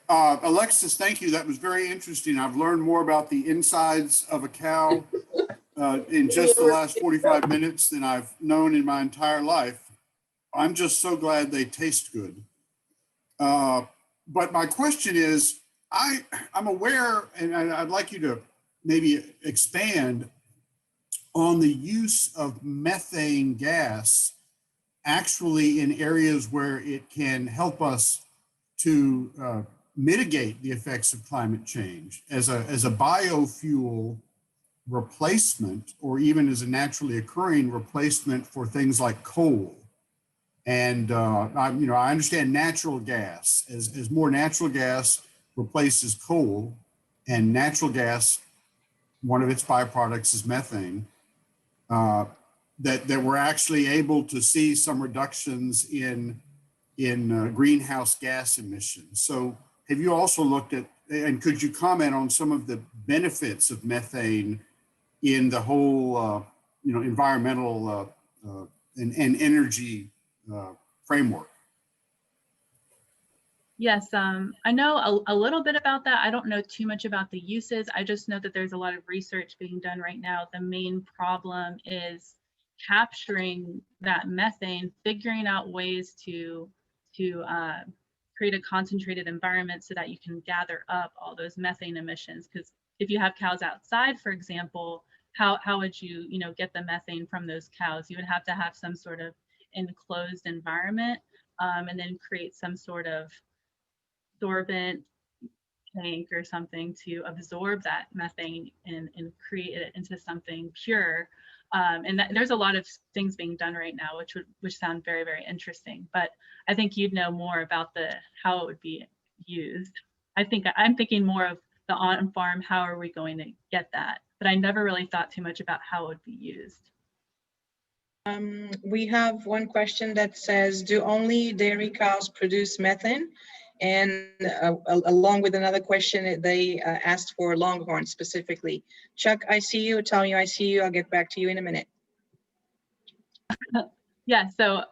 Alexis, thank you. That was very interesting. I've learned more about the insides of a cow in just the last 45 minutes than I've known in my entire life. I'm just so glad they taste good. But my question is, I'm aware, and I'd like you to maybe expand on the use of methane gas actually in areas where it can help us to mitigate the effects of climate change as a biofuel replacement, or even as a naturally occurring replacement for things like coal. And I understand natural gas as more natural gas replaces coal, and natural gas, one of its byproducts is methane. That we're actually able to see some reductions in greenhouse gas emissions. So have you also looked at, and could you comment on some of the benefits of methane in the whole environmental and energy framework? Yes, I know a little bit about that. I don't know too much about the uses. I just know that there's a lot of research being done right now. The main problem is capturing that methane, figuring out ways to create a concentrated environment so that you can gather up all those methane emissions. Because if you have cows outside, for example, how would you get the methane from those cows? You would have to have some sort of enclosed environment, and then create some sort of absorbent tank or something to absorb that methane and create it into something pure. And there's a lot of things being done right now, which sound very, very interesting. But I think you'd know more about how it would be used. I'm thinking more of the on-farm, how are we going to get that? But I never really thought too much about how it would be used. We have one question that says, do only dairy cows produce methane? And along with another question, they asked for Longhorn specifically. Chuck, I see you. Tommy, I see you. I'll get back to you in a minute. Yeah, so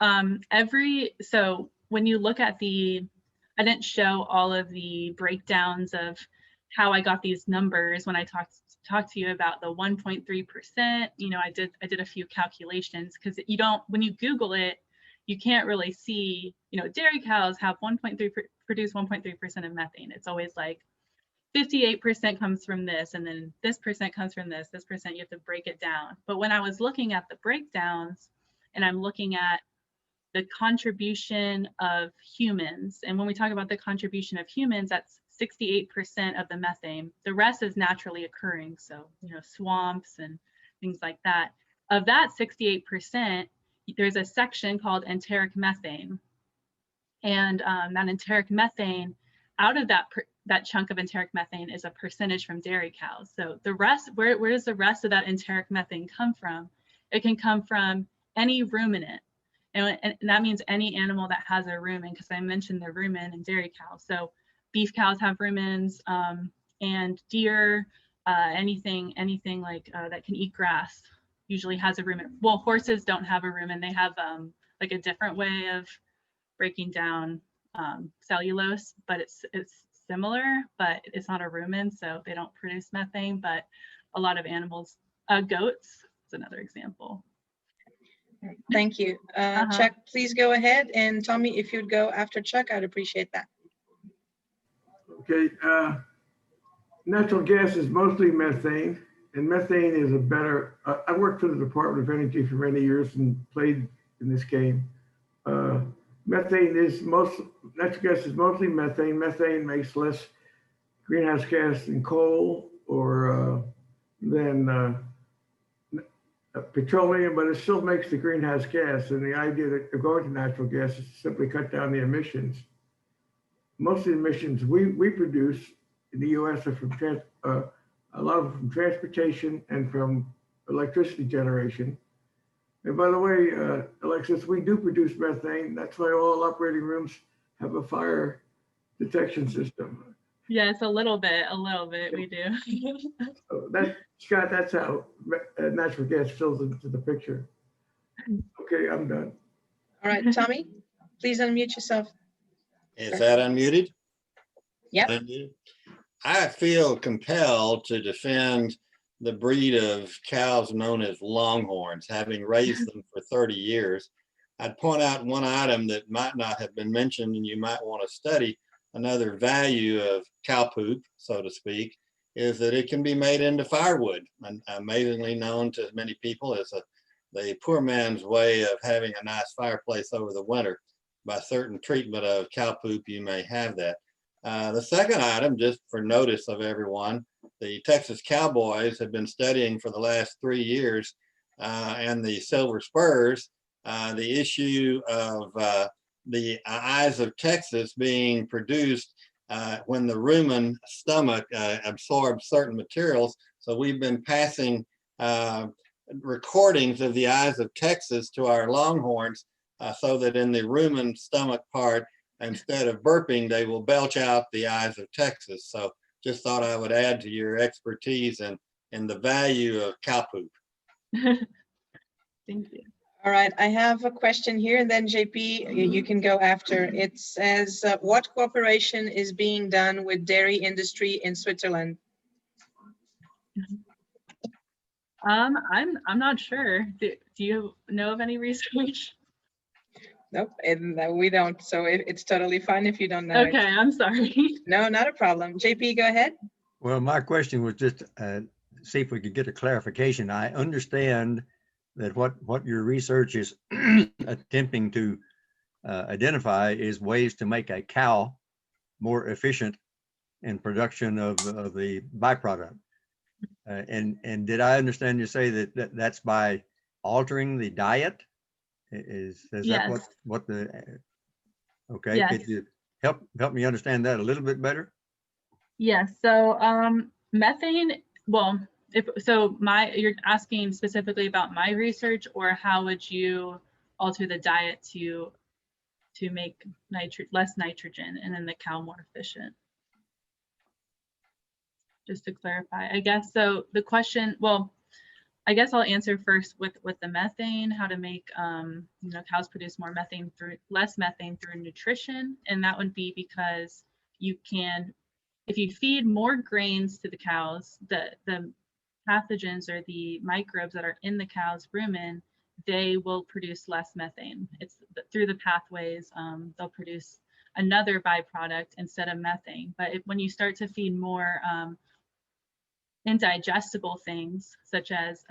so when you look at I didn't show all of the breakdowns of how I got these numbers when I talked to you about the 1.3%. I did a few calculations, because when you Google it, you can't really see, dairy cows have produce 1.3% of methane. It's always like 58% comes from this, and then this percent comes from this percent, you have to break it down. But when I was looking at the breakdowns, and I'm looking at the contribution of humans, and when we talk about the contribution of humans, that's 68% of the methane. The rest is naturally occurring, so swamps and things like that. Of that 68%, there's a section called enteric methane, and that enteric methane, out of that chunk of enteric methane is a percentage from dairy cows. So the rest, where does the rest of that enteric methane come from? It can come from any ruminant, and that means any animal that has a rumen, because I mentioned the rumen in dairy cows. So beef cows have rumens, and deer, anything like that can eat grass usually has a rumen. Well, horses don't have a rumen. They have like a different way of breaking down cellulose, but it's similar, but it's not a rumen, so they don't produce methane. But a lot of animals, goats is another example. Thank you. Chuck, please go ahead. And Tommy, if you'd go after Chuck, I'd appreciate that. Okay. Natural gas is mostly methane, and methane is a better, I worked for the Department of Energy for many years and played in this game. Natural gas is mostly methane. Methane makes less greenhouse gas than coal or than petroleum, but it still makes the greenhouse gas. And the idea that going to natural gas is to simply cut down the emissions. Most of the emissions we produce in the U.S. are from a lot of them from transportation and from electricity generation. And by the way, Alexis, we do produce methane. That's why all operating rooms have a fire detection system. Yes, a little bit we do. So Scott, that's how natural gas fills into the picture. Okay, I'm done. All right, Tommy, please unmute yourself. Is that unmuted? Yep. Unmuted? I feel compelled to defend the breed of cows known as Longhorns, having raised them for 30 years. I'd point out one item that might not have been mentioned and you might want to study. Another value of cow poop, so to speak, is that it can be made into firewood, and amazingly known to many people as the poor man's way of having a nice fireplace over the winter. By certain treatment of cow poop, you may have that. The second item, just for notice of everyone, the Texas Cowboys have been studying for the last 3 years, and the Silver Spurs, the issue of the eyes of Texas being produced when the rumen stomach absorbs certain materials. So we've been passing recordings of the eyes of Texas to our Longhorns so that in the rumen stomach part, instead of burping, they will belch out the eyes of Texas. So just thought I would add to your expertise and the value of cow poop. Thank you. All right, I have a question here, and then JP, you can go after. It says, what cooperation is being done with dairy industry in Switzerland? I'm not sure. Do you know of any research? Nope, and we don't. So it's totally fine if you don't know. Okay, I'm sorry. No, not a problem. JP, go ahead. Well, my question was just see if we could get a clarification. I understand that what your research is attempting to identify is ways to make a cow more efficient in production of the byproduct. And did I understand you say that that's by altering the diet? Is Yes. that what the, okay, Yes. could you help me understand that a little bit better? Yes. So methane, well, you're asking specifically about my research, or how would you alter the diet to make less nitrogen and then the cow more efficient? Just to clarify, I guess. So the question, well, I guess I'll answer first with the methane, how to make cows produce more methane less methane through nutrition. And that would be because you can, if you feed more grains to the cows, the pathogens or the microbes that are in the cow's rumen, they will produce less methane. It's through the pathways, they'll produce another byproduct instead of methane. But when you start to feed more indigestible things, such as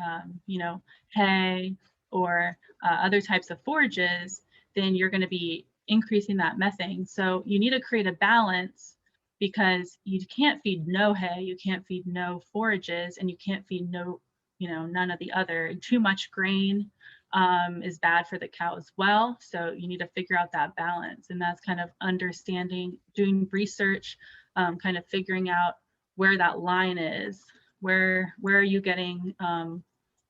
hay or other types of forages, then you're going to be increasing that methane. So you need to create a balance, because you can't feed no hay, you can't feed no forages, and you can't feed none of the other. Too much grain is bad for the cow as well. So you need to figure out that balance, and that's kind of understanding, doing research, kind of figuring out where that line is. Where are you getting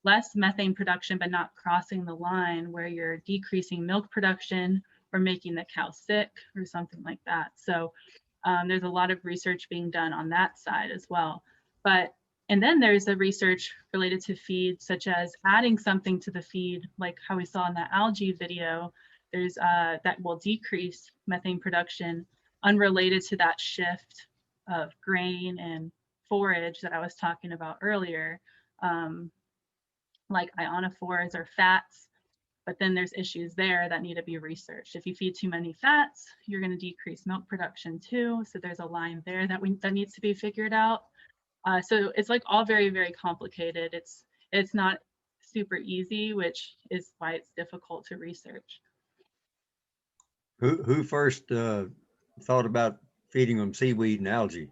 less methane production but not crossing the line where you're decreasing milk production or making the cow sick or something like that. So there's a lot of research being done on that side as well. And then there's the research related to feed, such as adding something to the feed, like how we saw in the algae video. There's that will decrease methane production unrelated to that shift of grain and forage that I was talking about earlier, like ionophores or fats. But then there's issues there that need to be researched. If you feed too many fats, you're going to decrease milk production too. So there's a line there that needs to be figured out. So it's like all very, very complicated. It's not super easy, which is why it's difficult to research. Who first thought about feeding them seaweed and algae?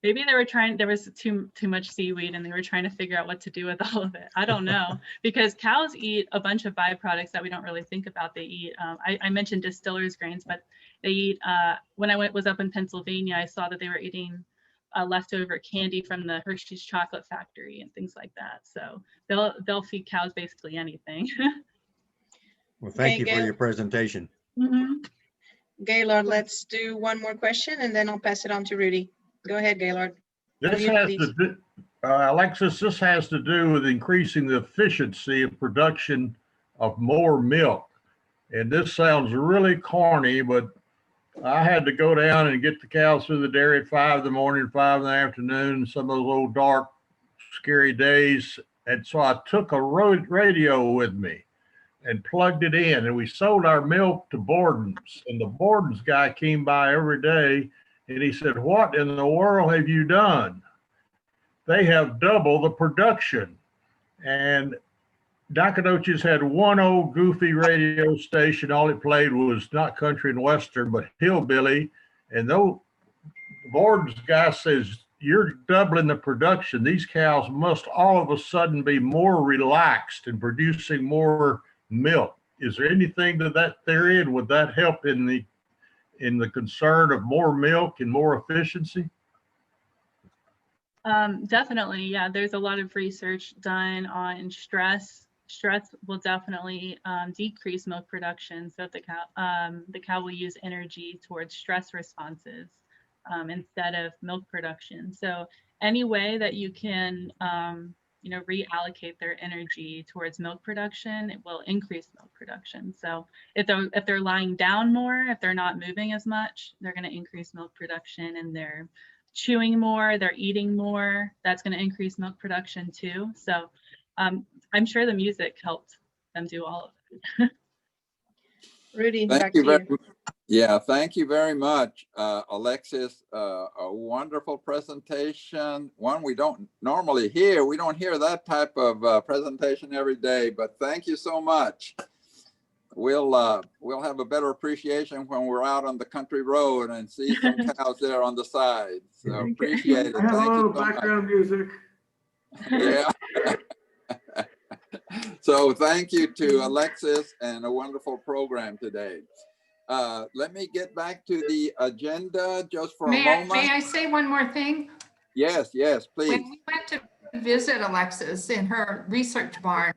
Maybe there was too much seaweed and they were trying to figure out what to do with all of it. I don't know, because cows eat a bunch of byproducts that we don't really think about. They eat, I mentioned distillers grains, but they eat, when I was up in Pennsylvania, I saw that they were eating leftover candy from the Hershey's chocolate factory and things like that. So they'll feed cows basically anything. Well, thank you for your presentation. Mm-hmm. Gaylord, let's do one more question and then I'll pass it on to Rudy. Go ahead, Gaylord. This has to do, Alexis, this has to do with increasing the efficiency of production of more milk. And this sounds really corny, but I had to go down and get the cows through the dairy at 5 in the morning, 5 in the afternoon, some of those old dark scary days. And so I took a radio with me and plugged it in, and we sold our milk to Borden's. And the Borden's guy came by every day, and he said, "What in the world have you done? They have double the production." And Nacogdoches had one old goofy radio station. All it played was not country and western, but hillbilly. And though Borden's guy says, "You're doubling the production. These cows must all of a sudden be more relaxed and producing more milk." Is there anything to that theory, and would that help in the concern of more milk and more efficiency? Definitely, yeah. There's a lot of research done on stress. Stress will definitely decrease milk production. So the cow will use energy towards stress responses instead of milk production. So any way that you can, reallocate their energy towards milk production, it will increase milk production. So if they're lying down more, if they're not moving as much, they're going to increase milk production, and they're chewing more, they're eating more, that's going to increase milk production too. So I'm sure the music helped them do all of it. Rudy, Thank back you to very you. Yeah, thank you very much, Alexis. A wonderful presentation, one we don't normally hear. We don't hear that type of presentation every day, but thank you so much. We'll have a better appreciation when we're out on the country road and see some cows there on the side. So appreciate it. I have a Thank little you so much. background music. Yeah. So thank you to Alexis, and a wonderful program today. Let me get back to the agenda just for a moment. May I say one more thing? Yes, please. When we went to visit Alexis in her research barn,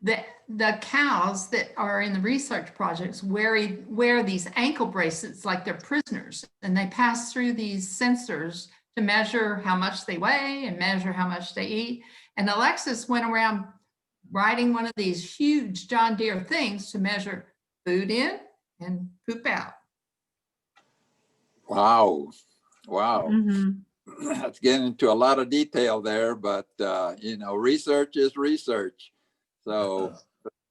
the cows that are in the research projects wear these ankle bracelets like they're prisoners, and they pass through these sensors to measure how much they weigh and measure how much they eat. And Alexis went around riding one of these huge John Deere things to measure food in and poop out. Wow. Mm-hmm. That's getting into a lot of detail there, but research is research. So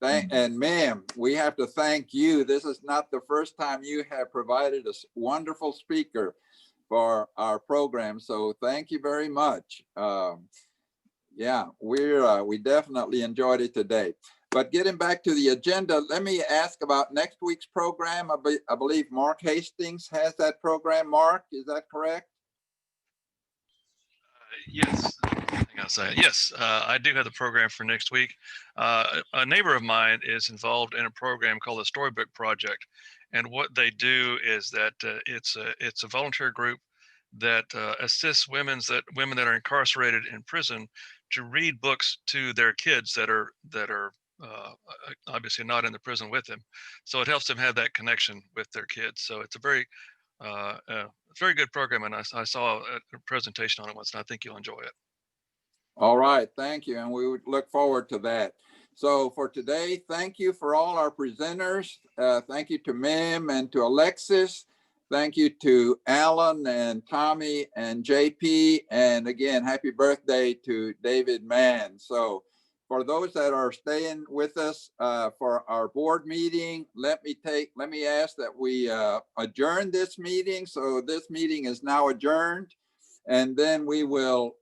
and ma'am, we have to thank you. This is not the first time you have provided a wonderful speaker for our program. So thank you very much. Yeah, we definitely enjoyed it today. But getting back to the agenda, let me ask about next week's program. I believe Mark Hastings has that program. Mark, is that correct? Yes, yes, I do have the program for next week. A neighbor of mine is involved in a program called the Storybook Project, and what they do is that it's a volunteer group that assists women that are incarcerated in prison to read books to their kids that are obviously not in the prison with them. So it helps them have that connection with their kids. So it's a very good program, and I saw a presentation on it once, and I think you'll enjoy it. All right, thank you, and we would look forward to that. So for today, thank you for all our presenters. Thank you to Mim and to Alexis. Thank you to Alan and Tommy and JP. And again, happy birthday to David Mann. So for those that are staying with us for our board meeting, let me ask that we adjourn this meeting. So this meeting is now adjourned, and then we will